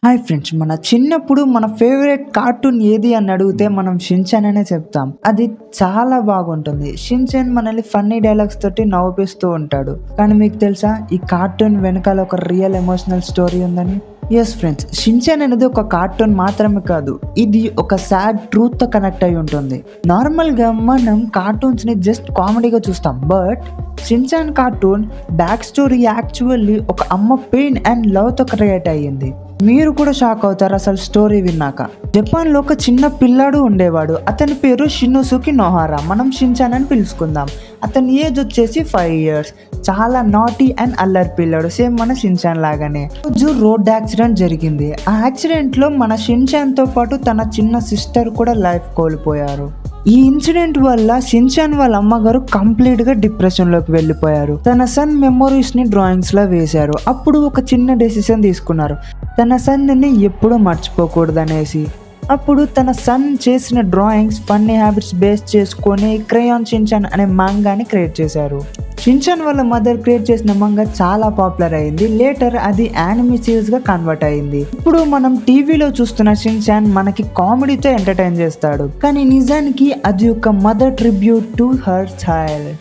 Hi friends, మన చిన్నప్పుడు మన ఫేవరెట్ కార్టూన్ ఏది అని అడిగితే మనం షిన్చాన్ అనే చెప్తాం. అది చాలా బాగుంటుంది. షిన్చాన్ మనల్ని ఫన్నీ డైలాగ్స్ తోటి నవ్విస్తూ ఉంటాడు. కానీ మీకు తెలుసా, ఈ కార్టూన్ వెనకాల ఒక రియల్ ఎమోషనల్ స్టోరీ ఉందని? ఎస్ ఫ్రెండ్స్, షిన్చాన్ అనేది ఒక కార్టూన్ మాత్రమే కాదు, ఇది ఒక సాడ్ ట్రూత్ తో కనెక్ట్ అయి ఉంటుంది. నార్మల్ గా మనం కార్టూన్స్ ని జస్ట్ కామెడీగా చూస్తాం, but Shin-chan cartoon back story actually ఒక అమ్మ పెయిన్ అండ్ లవ్ తో క్రియేట్ అయ్యింది. మీరు కూడా షాక్ అవుతారు అసలు స్టోరీ విన్నాక. జపాన్ లో ఒక చిన్న పిల్లాడు ఉండేవాడు. అతని పేరు షినోసుకి నోహారా. మనం షిన్చాన్ అని పిలుచుకుందాం. అతని ఏజ్ వచ్చేసి 5 years. చాలా నాటీ అండ్ అల్లరి పిల్లాడు, సేమ్ మన షిన్చాన్ లాగానే. రోజు రోడ్ యాక్సిడెంట్ జరిగింది. ఆ యాక్సిడెంట్ లో మన షిన్చాన్ తో పాటు తన చిన్న సిస్టర్ కూడా లైఫ్ కోల్పోయారు. ఈ ఇన్సిడెంట్ వల్ల షిన్చాన్ వాళ్ళ అమ్మగారు కంప్లీట్ గా డిప్రెషన్ లోకి వెళ్ళిపోయారు. తన సన్ మెమోరీస్ ని డ్రాయింగ్స్ లో వేశారు. అప్పుడు ఒక చిన్న డెసిషన్ తీసుకున్నారు, తన సన్ ని ఎప్పుడూ మర్చిపోకూడదు అనేసి. అప్పుడు తన సన్ చేసిన డ్రాయింగ్స్ ఫన్నీ హ్యాబిట్స్ బేస్ చేసుకొని క్రేయాన్ షిన్చాన్ అనే మంగాని క్రియేట్ చేశారు. షిన్చాన్ వాళ్ళ మదర్ క్రియేట్ చేసిన మంగా చాలా పాపులర్ అయింది. లేటర్ అది యానిమే సిరీస్ గా కన్వర్ట్ అయింది. ఇప్పుడు మనం టీవీలో చూస్తున్న షిన్చాన్ మనకి కామెడీతో ఎంటర్టైన్ చేస్తాడు, కానీ నిజానికి అది ఒక mother tribute to her child.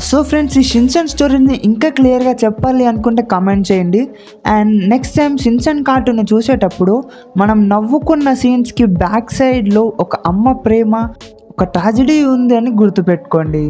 So friends, ఈ షిన్చాన్ స్టోరీని ఇంకా క్లియర్గా చెప్పాలి అనుకుంటే కామెంట్ చేయండి. అండ్ నెక్స్ట్ టైం షిన్చాన్ కార్టూన్ని చూసేటప్పుడు మనం నవ్వుకున్న సీన్స్కి బ్యాక్ సైడ్లో ఒక అమ్మ ప్రేమ, ఒక ట్రాజడీ ఉంది అని గుర్తుపెట్టుకోండి.